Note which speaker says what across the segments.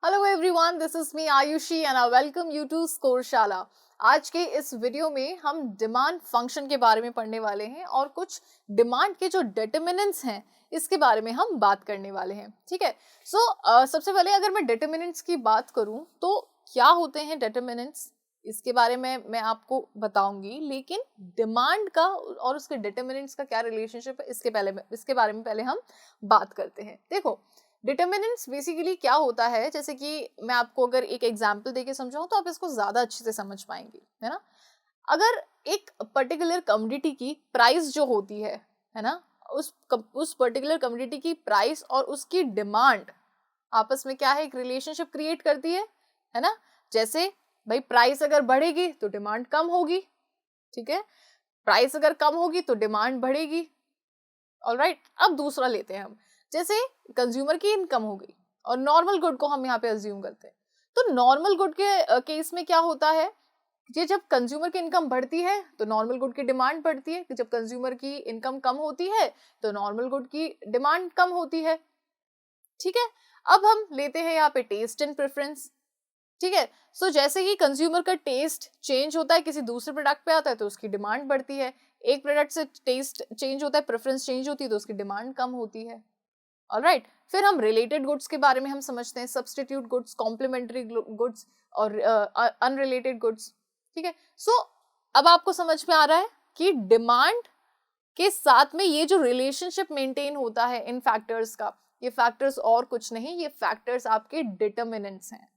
Speaker 1: Hello everyone, this is me Ayushi and I welcome you to Scoreshala. आज के इस video में हम डिमांड फंक्शन के बारे में पढ़ने वाले हैं और कुछ डिमांड के जो डिटरमिनेंट्स हैं इसके बारे में हम बात करने वाले हैं। ठीक है। सबसे पहले अगर मैं डिटरमिनेंट्स की बात करूं तो क्या होते हैं डिटरमिनेंट्स, इसके बारे में मैं आपको बताऊंगी, लेकिन डिमांड का और उसके डिटरमिनेंट्स का क्या रिलेशनशिप है इसके बारे में पहले हम बात करते हैं। देखो, डिटर्मिनेंट्स बेसिकली क्या होता है, जैसे कि मैं आपको अगर एक एग्जांपल देके समझाऊं तो आप इसको ज्यादा अच्छे से समझ पाएंगे, है ना। अगर एक पर्टिकुलर कमोडिटी की प्राइस जो होती है ना, उस पर्टिकुलर कमोडिटी की प्राइस और उसकी डिमांड आपस में क्या है, एक रिलेशनशिप क्रिएट करती है ना। जैसे भाई प्राइस अगर बढ़ेगी तो डिमांड कम होगी, ठीक है। प्राइस अगर कम होगी तो डिमांड बढ़ेगी। ऑलराइट, अब दूसरा लेते हैं हम। जैसे कंज्यूमर की इनकम हो गई और नॉर्मल गुड को हम यहाँ पे अज्यूम करते हैं, तो नॉर्मल गुड के केस में क्या होता है, ये जब कंज्यूमर की इनकम बढ़ती है तो नॉर्मल गुड की डिमांड बढ़ती है, जब कंज्यूमर की इनकम कम होती है तो नॉर्मल गुड की डिमांड कम होती है। ठीक है। अब हम लेते हैं यहाँ पे टेस्ट एंड प्रेफरेंस। ठीक है। जैसे ही कंज्यूमर का टेस्ट चेंज होता है, किसी दूसरे प्रोडक्ट पे आता है तो उसकी डिमांड बढ़ती है। एक प्रोडक्ट से टेस्ट चेंज होता है, प्रेफरेंस चेंज होती है तो उसकी डिमांड कम होती है। ऑलराइट, फिर हम रिलेटेड गुड्स के बारे में हम समझते हैं, सब्स्टिट्यूट गुड्स, कॉम्प्लीमेंट्री गुड्स और अनरिलेटेड गुड्स। ठीक है। अब आपको समझ में आ रहा है कि डिमांड के साथ में ये जो रिलेशनशिप मेंटेन होता है इन फैक्टर्स का, ये फैक्टर्स और कुछ नहीं, ये फैक्टर्स आपके डिटर्मिनेंट्स हैं।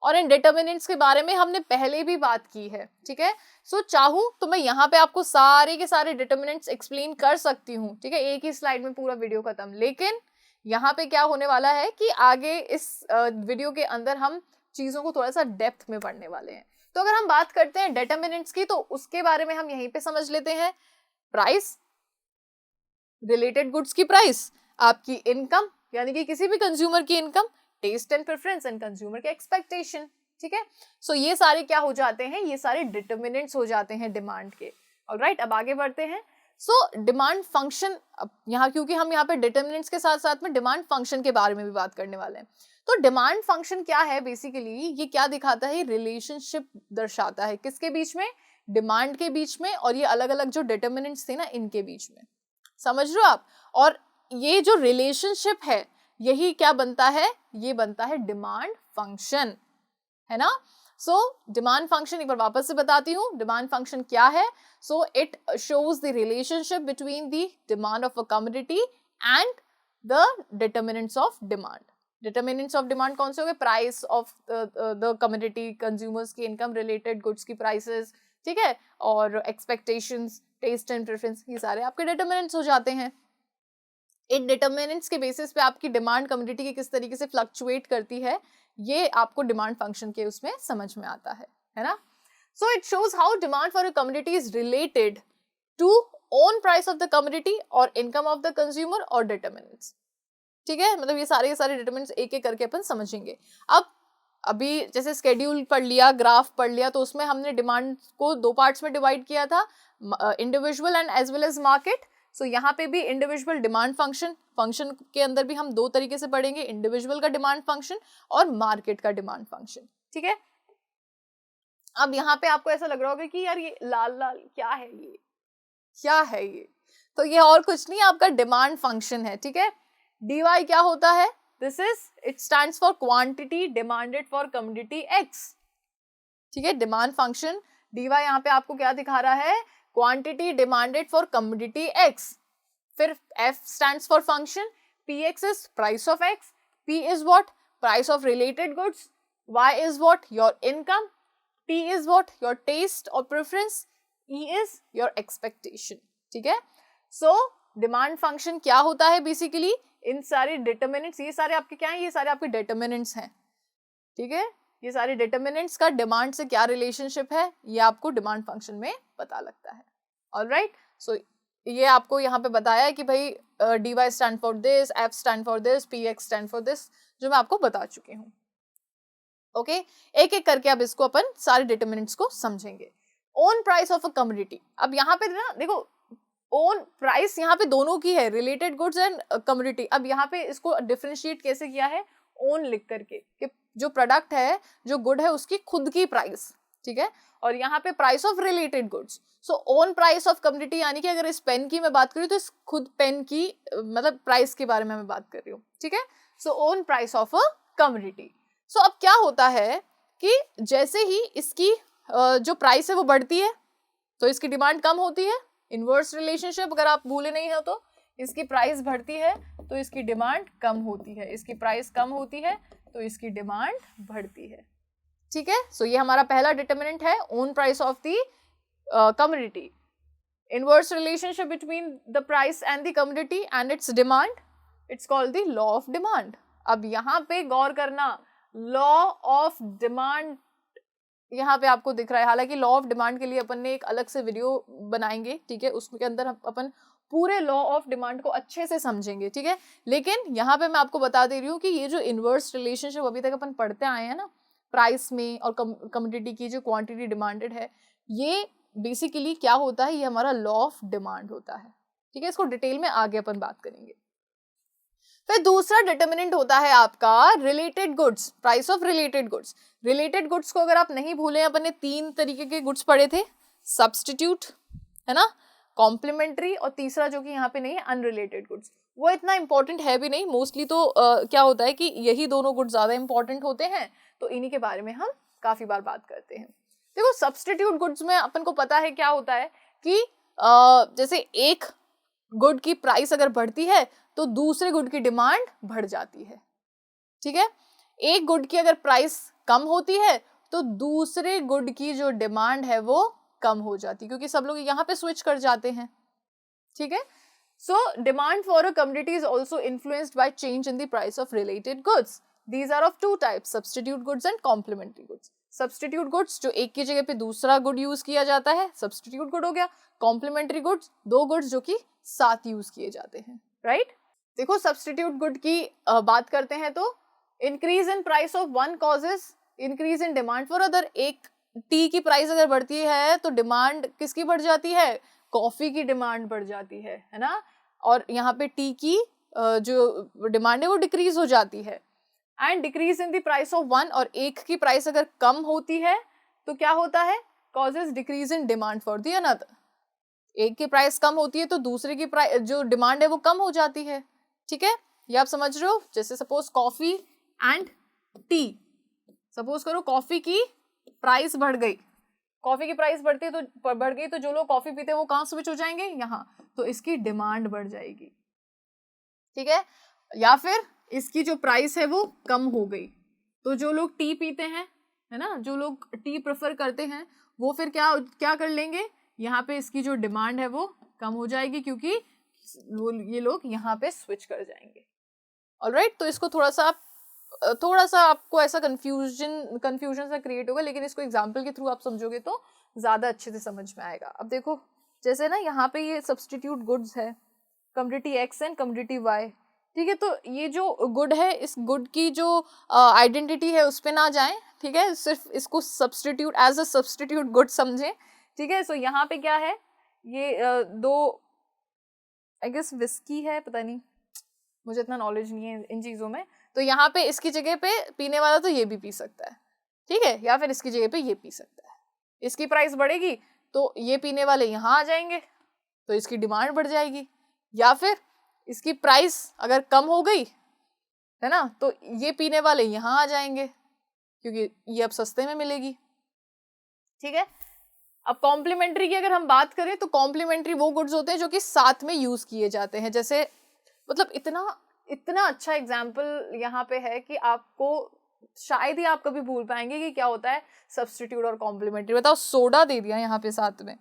Speaker 1: और इन डिटर्मिनेंट्स के बारे में हमने पहले भी बात की है। ठीक है। चाहूं तो मैं यहाँ पे आपको सारे के सारे डिटर्मिनेंट्स एक्सप्लेन कर सकती हूँ, ठीक है, एक ही स्लाइड में पूरा वीडियो खत्म। लेकिन यहाँ पे क्या होने वाला है कि आगे इस वीडियो के अंदर हम चीजों को थोड़ा सा डेप्थ में पढ़ने वाले हैं। तो अगर हम बात करते हैं डिटर्मिनेंट्स की तो उसके बारे में हम यहीं पे समझ लेते हैं। प्राइस, रिलेटेड गुड्स की प्राइस, आपकी इनकम यानी कि किसी भी कंज्यूमर की income, taste and preference and consumer के एक्सपेक्टेशन। ठीक है। ये सारे क्या हो जाते हैं, ये सारे डिटर्मिनेंट्स हो जाते हैं डिमांड के। ऑलराइट, अब आगे बढ़ते हैं। डिमांड फंक्शन, यहाँ क्योंकि हम यहाँ पे डिटर्मिनेंट्स के साथ साथ में डिमांड फंक्शन के बारे में भी बात करने वाले हैं। तो डिमांड फंक्शन क्या है, बेसिकली ये क्या दिखाता है, रिलेशनशिप दर्शाता है किसके बीच में, डिमांड के बीच में और ये अलग अलग जो डिटर्मिनेंट्स थे ना इनके बीच में। समझ रहे हो आप। और ये जो रिलेशनशिप है यही क्या बनता है, ये बनता है डिमांड फंक्शन, है ना। डिमांड फंक्शन एक बार वापस से बताती हूँ, डिमांड फंक्शन क्या है। It shows the relationship between the demand of a commodity and the determinants of demand. Determinants of demand कौन से हो गए, price of the commodity, consumers की इनकम, रिलेटेड गुड्स की प्राइसेस, ठीक है, और एक्सपेक्टेशंस, टेस्ट एंड प्रेफरेंस, ये सारे आपके डिटर्मिनेंट्स हो जाते हैं। इन डिटर्मिनेंट्स के बेसिस पे आपकी डिमांड कमोडिटी की किस तरीके से फ्लक्चुएट करती है, ये आपको डिमांड फंक्शन के उसमें समझ में आता है ना। It shows how demand for a commodity is related to own price of the commodity और इनकम ऑफ द कंज्यूमर और डिटर्मिनेंट्स। ठीक है, मतलब ये सारे डिटर्मिनेंट्स एक एक करके अपन समझेंगे। अब अभी जैसे स्केड्यूल पढ़ लिया, ग्राफ पढ़ लिया, तो उसमें हमने डिमांड को दो पार्ट्स में डिवाइड किया था, individual and as well as market. यहाँ पे भी इंडिविजुअल डिमांड फंक्शन के अंदर भी हम दो तरीके से पढ़ेंगे, इंडिविजुअल का डिमांड फंक्शन और मार्केट का डिमांड फंक्शन। ठीक है। अब यहाँ पे आपको ऐसा लग रहा होगा कि यार ये लाल लाल क्या है, ये क्या है ये, तो ये और कुछ नहीं, आपका डिमांड फंक्शन है। ठीक है। dy क्या होता है, this is, it stands for quantity demanded for commodity x। ठीक है, डिमांड फंक्शन dy यहाँ पे आपको क्या दिखा रहा है, quantity demanded for commodity x। फिर f stands for function, px is price of x, p is what, price of related goods, y is what, your income, t is what, your taste और preference, e is your expectation. ठीक है। Demand function क्या होता है, basically इन सारे determinants, ये सारे आपके क्या हैं, ये सारे आपके डिटर्मिनेंट्स हैं। ठीक है, ये सारे डिटर्मिनेंट्स का डिमांड से क्या रिलेशनशिप है, ये आपको डिमांड फंक्शन में पता लगता है। ऑलराइट, ये आपको यहाँ पे बताया है कि भाई dy stand for this, f stand for this, px stand for this, जो मैं आपको बता चुकी हूँ। ओके, एक एक करके अब इसको अपन सारे डिटर्मिनेंट्स को समझेंगे। Own price of a commodity, अब यहाँ पे ना देखो, ओन प्राइस यहाँ पे दोनों की है, रिलेटेड गुड्स एंड कमोडिटी। अब यहाँ पे इसको डिफरेंशिएट कैसे किया है, ओन लिख करके, कि जो प्रोडक्ट है, जो गुड है, उसकी खुद की प्राइस, ठीक है। और यहाँ पे price of related goods, so own price of commodity, यानी कि अगर इस पेन की मैं बात करूँ तो इस खुद पेन की मतलब प्राइस के बारे में मैं बात कर रही हूँ, ठीक है। So own price of a commodity. So अब क्या होता है कि जैसे ही इसकी जो प्राइस है वो बढ़ती है तो इसकी डिमांड कम होती है। इनवर्स रिलेशनशिप अगर आप भूले नहीं हो तो, इसकी प्राइस बढ़ती है तो इसकी डिमांड कम होती है, इसकी प्राइस कम होती है तो इसकी डिमांड बढ़ती है, ठीक है। सो ये हमारा पहला डिटर्मिनेंट है, own price of the commodity. Inverse relationship between the price and the commodity and it's demand, it's called the law of demand. अब यहाँ पे गौर करना, लॉ ऑफ डिमांड यहाँ पे आपको दिख रहा है। हालांकि लॉ ऑफ डिमांड के लिए अपन ने एक अलग से वीडियो बनाएंगे, ठीक है, उसके अंदर अपन पूरे लॉ ऑफ डिमांड को अच्छे से समझेंगे, ठीक है। लेकिन यहाँ पे मैं आपको बता दे रही हूँ कि ये जो इनवर्स रिलेशनशिप अभी तक अपन पढ़ते आए हैं ना, प्राइस में और कमोडिटी की जो क्वांटिटी डिमांडेड है, ये बेसिकली क्या होता है, ये हमारा लॉ ऑफ डिमांड होता है, ठीक है। इसको डिटेल में आगे अपन बात करेंगे। फिर दूसरा डिटर्मिनेंट होता है आपका related goods, price of related goods. Related goods को अगर आप नहीं भूले, अपन ने 3 तरीके के गुड्स पढ़े थे, सब्स्टिट्यूट, है ना, कॉम्प्लीमेंट्री, और तीसरा जो कि यहाँ पे नहीं है, अनरिलेटेड गुड्स। वो इतना इंपॉर्टेंट है भी नहीं, मोस्टली तो क्या होता है कि यही दोनों गुड्स ज्यादा इंपॉर्टेंट होते हैं, तो इन्हीं के बारे में हम काफी बार बात करते हैं। देखो सब्स्टिट्यूट गुड्स में अपन को पता है क्या होता है कि जैसे एक गुड की प्राइस अगर बढ़ती है तो दूसरे गुड की डिमांड बढ़ जाती है, ठीक है। एक गुड की अगर प्राइस कम होती है तो दूसरे गुड की जो डिमांड है वो कम हो जाती है, क्योंकि सब लोग यहाँ पे स्विच कर जाते हैं, ठीक है। So demand for a commodity is also influenced by change in the price of related goods. These are of 2 types, substitute goods and complementary goods. Substitute goods जो एक की जगह पे दूसरा गुड यूज किया जाता है, सब्स्टिट्यूट गुड हो गया। कॉम्प्लीमेंट्री गुड्स 2 गुड्स जो कि साथ यूज किए जाते हैं, राइट। देखो सब्स्टिट्यूट गुड की बात करते हैं तो increase in price of one causes increase in demand for other. एक टी की प्राइस अगर बढ़ती है तो डिमांड किसकी बढ़ जाती है, कॉफी की डिमांड बढ़ जाती है ना। और यहाँ पे टी की जो डिमांड है वो डिक्रीज हो जाती है। And decrease in the price of one, और एक की प्राइस अगर कम होती है तो क्या होता है, causes decrease in demand for the another. एक की प्राइस कम होती है तो दूसरे की प्राइस जो डिमांड है वो कम हो जाती है, ठीक है। ये आप समझ रहे हो। जैसे suppose coffee and T, suppose करो कॉफी की प्राइस बढ़ गई, कॉफी की प्राइस बढ़ती है तो बढ़ गई तो जो लोग कॉफी पीते हैं वो कहाँ स्विच हो जाएंगे, यहाँ, तो इसकी डिमांड बढ़ जाएगी, ठीक है। या फिर इसकी जो प्राइस है वो कम हो गई तो जो लोग टी पीते हैं, है ना, जो लोग टी प्रेफर करते हैं, वो फिर क्या कर लेंगे, यहाँ पे इसकी जो डिमांड है वो कम हो जाएगी, क्योंकि ये लोग यहाँ पे स्विच कर जाएंगे। ऑलराइट, तो इसको थोड़ा सा आपको ऐसा कंफ्यूजन सा क्रिएट होगा, लेकिन इसको एग्जांपल के थ्रू आप समझोगे तो ज्यादा अच्छे से समझ में आएगा। अब देखो जैसे ना यहाँ पे ये सब्स्टिट्यूट गुड्स है, commodity X and commodity Y, ठीक है। तो ये जो गुड है, इस गुड की जो आइडेंटिटी है उस पे ना जाएं, ठीक है, सिर्फ इसको substitute as a substitute good समझें, ठीक है। सो यहाँ पे क्या है, ये 2 आई गेस विस्की है, पता नहीं, मुझे इतना नॉलेज नहीं है इन चीज़ों में। तो यहाँ पे इसकी जगह पे पीने वाला तो ये भी पी सकता है, ठीक है, या फिर इसकी जगह पे ये पी सकता है। इसकी प्राइस बढ़ेगी तो ये पीने वाले यहाँ आ जाएंगे तो इसकी डिमांड बढ़ जाएगी, या फिर इसकी प्राइस अगर कम हो गई, है ना, तो ये पीने वाले यहाँ आ जाएंगे क्योंकि ये अब सस्ते में मिलेगी, ठीक है। अब कॉम्प्लीमेंट्री की अगर हम बात करें तो कॉम्प्लीमेंट्री वो गुड्स होते हैं जो कि साथ में यूज किए जाते हैं। जैसे मतलब इतना अच्छा एग्जाम्पल यहाँ पे है कि आपको शायद ही आप कभी भूल पाएंगे कि क्या होता है सब्स्टिट्यूट और कॉम्प्लीमेंट्री। बताओ, सोडा दे दिया यहाँ पे साथ में,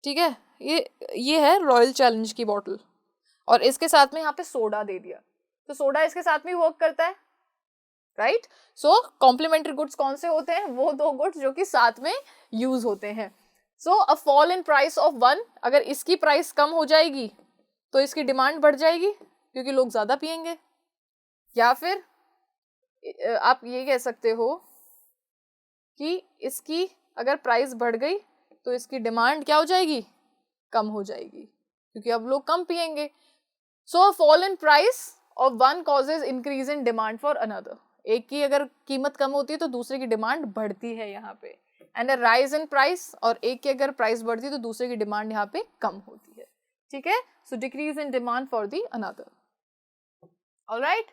Speaker 1: ठीक है, ये है रॉयल चैलेंज की बॉटल और इसके साथ में यहाँ पे सोडा दे दिया, तो सोडा इसके साथ में वर्क करता है, राइट। सो कॉम्प्लीमेंट्री गुड्स कौन से होते हैं, वो 2 गुड्स जो कि साथ में यूज होते हैं। So a fall in price of one, अगर इसकी प्राइस कम हो जाएगी तो इसकी डिमांड बढ़ जाएगी क्योंकि लोग ज्यादा पियेंगे। या फिर आप ये कह सकते हो कि इसकी अगर प्राइस बढ़ गई तो इसकी डिमांड क्या हो जाएगी, कम हो जाएगी, क्योंकि अब लोग कम पियेंगे। So a fall in price of one causes increase in demand for another. एक की अगर कीमत कम होती है तो दूसरे की डिमांड बढ़ती है यहाँ पे, and a rise in price, और एक की अगर प्राइस बढ़ती है तो दूसरे की डिमांड यहाँ पे कम होती है, ठीक है। So decrease in demand for the another. Alright,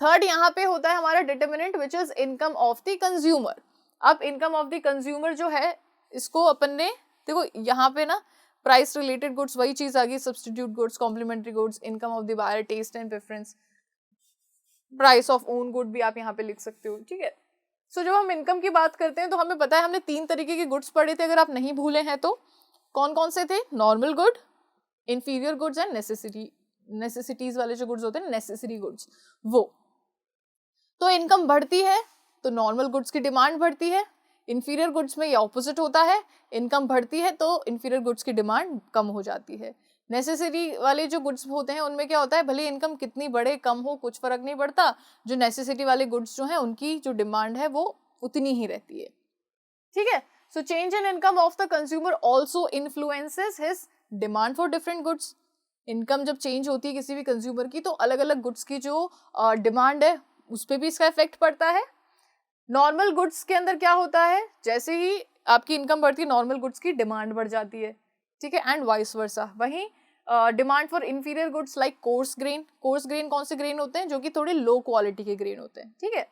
Speaker 1: third यहाँ पे होता है हमारा determinant which is income of the consumer. अब इनकम ऑफ द कंज्यूमर जो है इसको अपन ने देखो यहाँ पे ना प्राइस रिलेटेड गुड्स वही चीज आ गई, substitute goods, complementary goods, income of the buyer, taste and preference, price of own good भी आप यहाँ पे लिख सकते हो, ठीक है। सो जब हम इनकम की बात करते हैं तो हमें पता है हमने 3 तरीके के गुड्स पढ़े थे, अगर आप नहीं भूले हैं तो कौन कौन से थे? Normal good, inferior goods and necessities वाले जो गुड्स होते हैं, नेसेसरी गुड्स, वो। तो इनकम बढ़ती है तो नॉर्मल गुड्स की डिमांड बढ़ती है, इंफीरियर गुड्स में ये ऑपोजिट होता है, इनकम बढ़ती है तो इंफीरियर गुड्स की डिमांड कम हो जाती है। नेसेसरी वाले जो गुड्स होते हैं उनमें क्या होता है, भले इनकम कितनी बढ़े कम हो कुछ फर्क नहीं पड़ता, जो नेसेसिटी वाले गुड्स जो हैं उनकी जो डिमांड है वो उतनी ही रहती है, ठीक है। So change in income of the consumer also influences his demand for different goods. Income जब चेंज होती है किसी भी कंज्यूमर की तो अलग अलग गुड्स की जो डिमांड है उस पर भी इसका इफेक्ट पड़ता है। नॉर्मल गुड्स के अंदर क्या होता है, जैसे ही आपकी इनकम बढ़ती है नॉर्मल गुड्स की डिमांड बढ़ जाती है, ठीक है, एंड वाइस वर्सा। वहीं demand for inferior goods like coarse grain, coarse grain कौन से ग्रेन होते हैं? जो कि थोड़े लो क्वालिटी के ग्रेन होते हैं, ठीक है।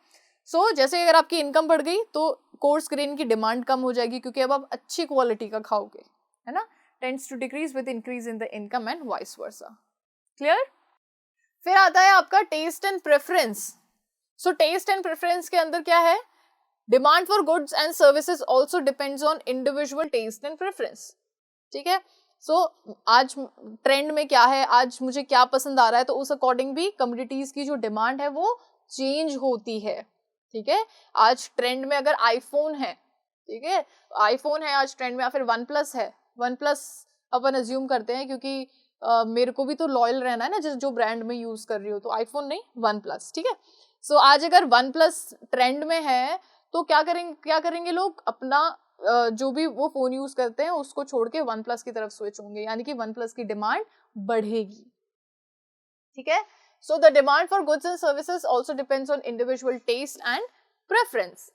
Speaker 1: सो जैसे अगर आपकी इनकम बढ़ गई तो कोर्स ग्रेन की डिमांड कम हो जाएगी क्योंकि अब आप अच्छी क्वालिटी का खाओगे, है ना। Tends to decrease with increase in the income and vice versa. Clear? फिर आता है आपका taste and preference. So taste and preference के अंदर क्या है? Demand for goods and services also depends on individual taste and preference, ठीक है। सो आज ट्रेंड में क्या है, आज मुझे क्या पसंद आ रहा है, तो उस अकॉर्डिंग भी कमोडिटीज की जो डिमांड है वो चेंज होती है, ठीक है। आज ट्रेंड में अगर आईफोन है, ठीक है, आईफोन है आज ट्रेंड में, या फिर वन प्लस है, वन प्लस अपन अज्यूम करते हैं क्योंकि मेरे को भी तो लॉयल रहना है ना जो ब्रांड में यूज कर रही हो, तो आईफोन नहीं वन प्लस, ठीक है। सो आज अगर वन प्लस ट्रेंड में है तो क्या करेंगे लोग, अपना जो भी वो फोन यूज करते हैं उसको छोड़ के वन प्लस की तरफ स्विच होंगे, यानी कि वन प्लस की डिमांड बढ़ेगी, ठीक है। So the demand for goods and services also depends on individual taste and preference.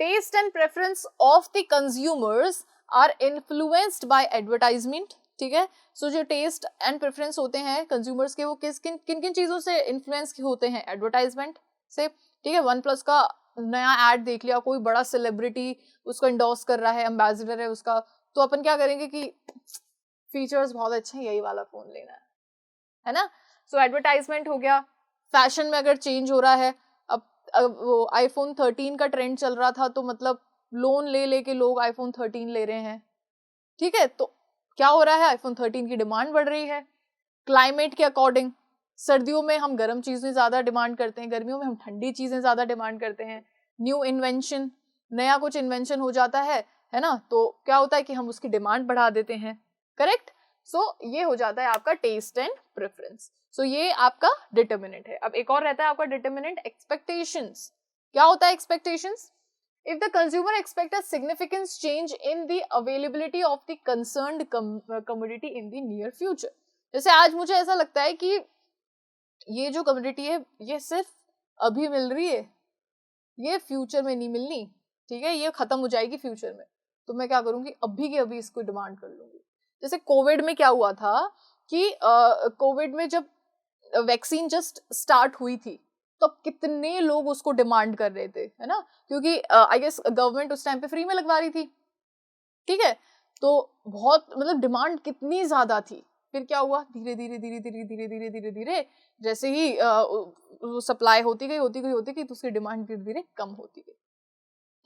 Speaker 1: Taste and preference of the consumers are influenced by advertisement, ठीक है। सो जो टेस्ट एंड प्रेफरेंस होते हैं कंज्यूमर्स के वो किन किन चीजों से इन्फ्लुएंस होते हैं? एडवर्टाइजमेंट से, ठीक है। वन प्लस का नया एड देख लिया, कोई बड़ा सेलिब्रिटी उसको इंडोर्स कर रहा है, एम्बेसडर है उसका, तो अपन क्या करेंगे कि फीचर्स बहुत अच्छे हैं, यही वाला फोन लेना है ना। सो एडवर्टाइजमेंट हो गया। फैशन में अगर चेंज हो रहा है, अब वो आईफोन 13 का ट्रेंड चल रहा था तो मतलब लोन ले लेके लोग आईफोन 13 ले रहे हैं, ठीक है। तो क्या हो रहा है, आईफोन 13 की डिमांड बढ़ रही है। क्लाइमेट के अकॉर्डिंग, सर्दियों में हम गर्म चीजें ज्यादा डिमांड करते हैं, गर्मियों में हम ठंडी चीजें ज्यादा डिमांड करते हैं। न्यू इन्वेंशन, नया कुछ इन्वेंशन हो जाता है ना, तो क्या होता है कि हम उसकी डिमांड बढ़ा देते हैं, करेक्ट। सो ये हो जाता है आपका टेस्ट एंड प्रेफरेंस। सो ये आपका डिटर्मिनेंट है। अब एक और रहता है आपका डिटर्मिनेंट एक्सपेक्टेशंस। क्या होता है expectations? If the consumer expect a significant change in the availability of the concerned commodity in the near future, जैसे आज मुझे ऐसा लगता है कि ये जो कमोडिटी है ये सिर्फ अभी मिल रही है, ये फ्यूचर में नहीं मिलनी, ठीक है, ये खत्म हो जाएगी फ्यूचर में, तो मैं क्या करूंगी, अभी के अभी इसको डिमांड कर लूंगी। जैसे कोविड में क्या हुआ था कि कोविड में जब वैक्सीन जस्ट स्टार्ट हुई थी तो कितने लोग उसको डिमांड कर रहे थे, है ना, क्योंकि आई गेस गवर्नमेंट उस टाइम पे फ्री में लगवा रही थी, ठीक है। तो बहुत मतलब डिमांड कितनी ज्यादा थी। फिर क्या हुआ, धीरे धीरे जैसे ही सप्लाई होती गई तो उसकी डिमांड धीरे धीरे कम होती गई,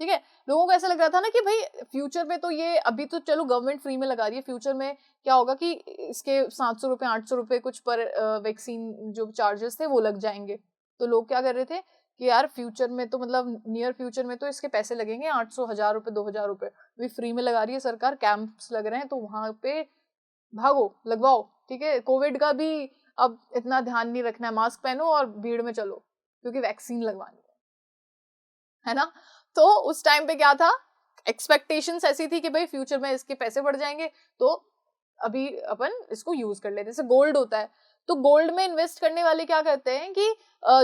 Speaker 1: ठीक है। लोगों को ऐसा लग रहा था ना कि भाई फ्यूचर में तो ये अभी तो चलो गवर्नमेंट फ्री में लगा रही है, फ्यूचर में क्या होगा कि इसके 700 रुपए 800 रुपए कुछ पर वैक्सीन जो चार्जेस थे वो लग जाएंगे। तो लोग क्या कर रहे थे कि यार फ्यूचर में तो मतलब नियर फ्यूचर में तो इसके पैसे लगेंगे 800, 1000 रुपए, 2000 रुपए, अभी फ्री में लगा रही है सरकार, कैंप्स लग रहे हैं तो वहां पे भागो लगवाओ, ठीक है। कोविड का भी अब इतना ध्यान नहीं रखना है, मास्क पहनो और भीड़ में चलो क्योंकि वैक्सीन लगवानी है ना। तो उस टाइम पे क्या था, एक्सपेक्टेशंस ऐसी थी कि भाई फ्यूचर में इसके पैसे बढ़ जाएंगे तो अभी अपन इसको यूज कर लेते हैं। जैसे गोल्ड होता है, तो गोल्ड में इन्वेस्ट करने वाले क्या करते हैं कि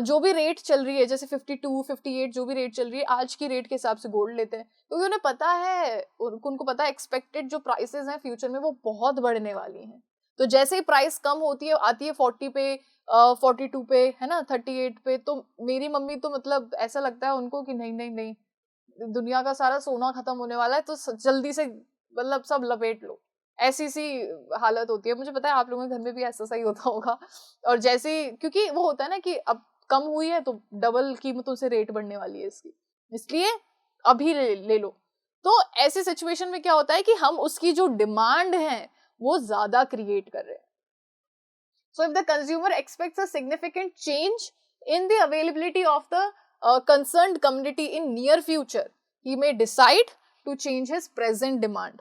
Speaker 1: जो भी रेट चल रही है, जैसे 52, 58 जो भी रेट चल रही है, आज की रेट के हिसाब से गोल्ड लेते हैं, क्योंकि उन्हें पता है, उनको पता है एक्सपेक्टेड जो प्राइसेस हैं फ्यूचर में वो बहुत बढ़ने वाली हैं। तो जैसे ही प्राइस कम होती है, आती है 40 पे, 42 पे, है ना, 38 पे, तो मेरी मम्मी तो मतलब ऐसा लगता है उनको कि नहीं नहीं नहीं, दुनिया का सारा सोना खत्म होने वाला है, तो जल्दी से मतलब सब लपेट लो, ऐसी सी हालत होती है। मुझे पता है आप लोगों के घर में भी ऐसा ही होता होगा। और जैसे, क्योंकि वो होता है ना कि अब कम हुई है तो डबल कीमतों से रेट बढ़ने वाली है इसकी, इसलिए अभी ले लो। तो ऐसी सिचुएशन में क्या होता है कि हम उसकी जो डिमांड है वो ज्यादा क्रिएट कर रहे हैं। So if the consumer aspects a significant change in the availability of the concerned community in near future, he may decide to change his present demand.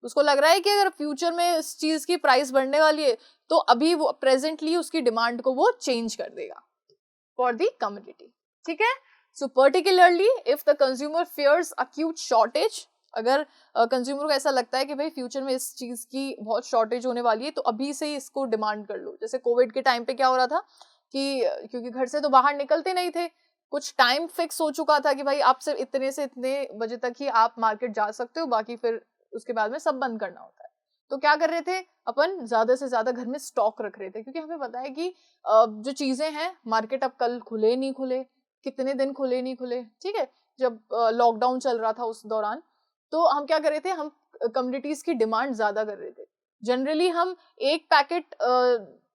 Speaker 1: उसको लग रहा है कि अगर फ्यूचर में इस चीज की प्राइस बढ़ने वाली है तो अभी वो प्रेजेंटली उसकी डिमांड को वो चेंज कर देगा फॉर द कम्युनिटी। ठीक है, so particularly if the consumer fears acute shortage, अगर कंज्यूमर को ऐसा लगता है कि भाई फ्यूचर में इस चीज की बहुत शॉर्टेज होने वाली है तो अभी से ही इसको डिमांड कर लो। जैसे कोविड के टाइम पे क्या हो रहा था कि क्योंकि घर से तो बाहर निकलते नहीं थे, कुछ टाइम फिक्स हो चुका था कि भाई आप सिर्फ इतने से इतने बजे तक ही आप मार्केट जा सकते हो, बाकी फिर उसके बाद में सब बंद करना होता है। तो क्या कर रहे थे, अपन ज्यादा से ज्यादा घर में स्टॉक रख रहे थे, क्योंकि हमें पता है कि जो चीजें हैं मार्केट अब कल खुले नहीं खुले, कितने दिन खुले नहीं खुले। ठीक है, जब लॉकडाउन चल रहा था उस दौरान, तो हम क्या कर रहे थे, हम कम्युनिटीज की डिमांड ज्यादा कर रहे थे। जनरली हम एक पैकेट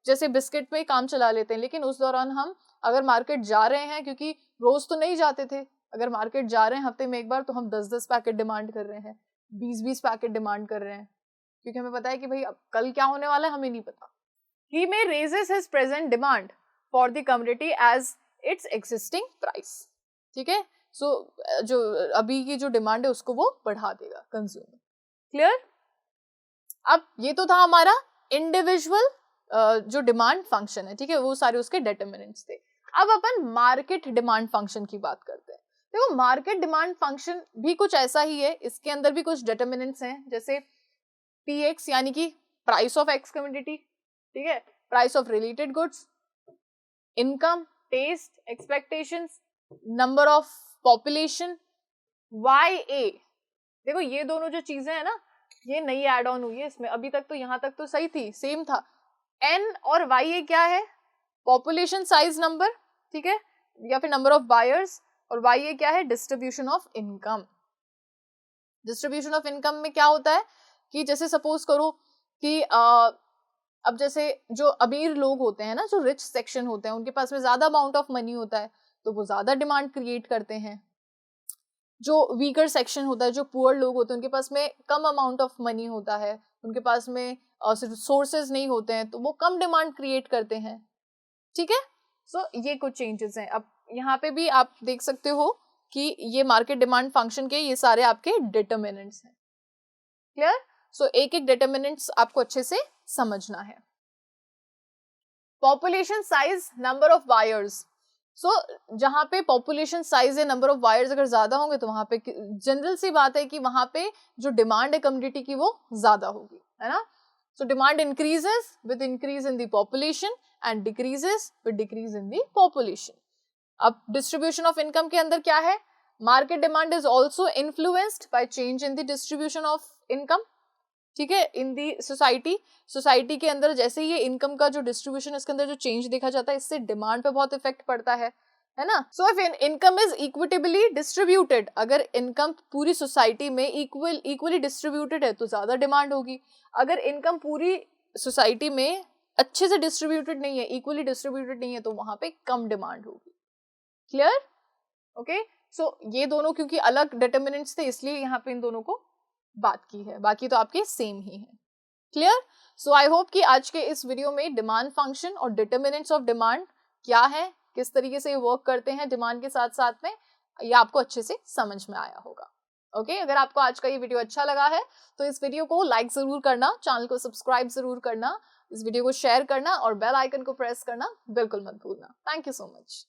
Speaker 1: जैसे बिस्किट पे काम चला लेते हैं, लेकिन उस दौरान हम अगर मार्केट जा रहे हैं, क्योंकि रोज तो नहीं जाते थे, अगर मार्केट जा रहे हैं हफ्ते में एक बार, तो हम 10-10 पैकेट डिमांड कर रहे हैं, 20-20 पैकेट डिमांड कर रहे हैं, क्योंकि हमें पता है कि भाई अब कल क्या होने वाला है हमें नहीं पता। He may raises his present demand for the commodity as its existing price. ठीक है, सो जो अभी की जो डिमांड है उसको वो बढ़ा देगा कंज्यूमर। क्लियर? अब ये तो था हमारा इंडिविजुअल जो डिमांड फंक्शन है, ठीक है, वो सारे उसके डिटरमिनेंट्स थे। अब अपन मार्केट डिमांड फंक्शन की बात करते हैं। देखो, मार्केट डिमांड फंक्शन भी कुछ ऐसा ही है, इसके अंदर भी कुछ डिटरमिनेंट्स हैं, जैसे पीएक्स यानी कि प्राइस ऑफ एक्स कमोडिटी, ठीक है, price of related goods, income, taste, expectations, number of population, Y A. देखो ये दोनों जो चीजें हैं ना, ये नई एड ऑन हुई है इसमें, अभी तक तो यहाँ तक तो सही थी, सेम था। एन और वाई ए क्या है, पॉपुलेशन साइज नंबर, ठीक है, या फिर नंबर ऑफ बायर्स, और वाई ए क्या है, distribution of income. Distribution of income में क्या होता है कि जैसे सपोज करो कि अब जैसे जो अमीर लोग होते हैं ना, जो रिच सेक्शन होते हैं, उनके पास में ज्यादा अमाउंट ऑफ मनी होता है तो वो ज्यादा डिमांड क्रिएट करते हैं। जो वीकर सेक्शन होता है, जो पुअर लोग होते हैं, उनके पास में कम अमाउंट ऑफ मनी होता है, उनके पास में सोर्सेज नहीं होते हैं, तो वो कम डिमांड क्रिएट करते हैं। ठीक है, सो ये कुछ चेंजेस हैं। अब यहाँ पे भी आप देख सकते हो कि ये मार्केट डिमांड फंक्शन के ये सारे आपके डिटरमिनेंट्स हैं। क्लियर? सो एक एक डिटरमिनेंट्स आपको अच्छे से समझना है। Population size, number of buyers. So जहां पे पॉपुलेशन साइज है, नंबर ऑफ बायर्स अगर ज्यादा होंगे तो वहां पे जनरल सी बात है कि वहां पे जो डिमांड है कम्युनिटी की वो ज्यादा होगी, है ना। So demand increases with increase in the population and decreases with decrease in the population. अब डिस्ट्रीब्यूशन ऑफ इनकम के अंदर क्या है, market demand is also influenced by change in the distribution of income. ठीक है, इन दी सोसाइटी के अंदर जैसे ये इनकम का जो डिस्ट्रीब्यूशन है, इसके अंदर जो चेंज देखा जाता है, इससे डिमांड पे बहुत इफेक्ट पड़ता है ना। So if income is equitably distributed, अगर इनकम पूरी सोसाइटी में इक्वली डिस्ट्रीब्यूटेड है तो ज्यादा डिमांड होगी। अगर इनकम पूरी सोसाइटी में अच्छे से डिस्ट्रीब्यूटेड नहीं है, इक्वली डिस्ट्रीब्यूटेड नहीं है, तो वहां पे कम डिमांड होगी। क्लियर? ओके, सो ये दोनों क्योंकि अलग डिटरमिनेंट्स थे इसलिए यहाँ पे इन दोनों को बात की है, बाकी तो आपके सेम ही है। क्लियर? सो आई होप कि आज के इस वीडियो में डिमांड फंक्शन और डिटरमिनेंट्स ऑफ डिमांड क्या है, किस तरीके से वर्क करते हैं डिमांड के साथ साथ में, ये आपको अच्छे से समझ में आया होगा। ओके, अगर आपको आज का ये वीडियो अच्छा लगा है तो इस वीडियो को लाइक जरूर करना, चैनल को सब्सक्राइब जरूर करना, इस वीडियो को शेयर करना और बेल आइकन को प्रेस करना बिल्कुल मत भूलना। Thank you so much.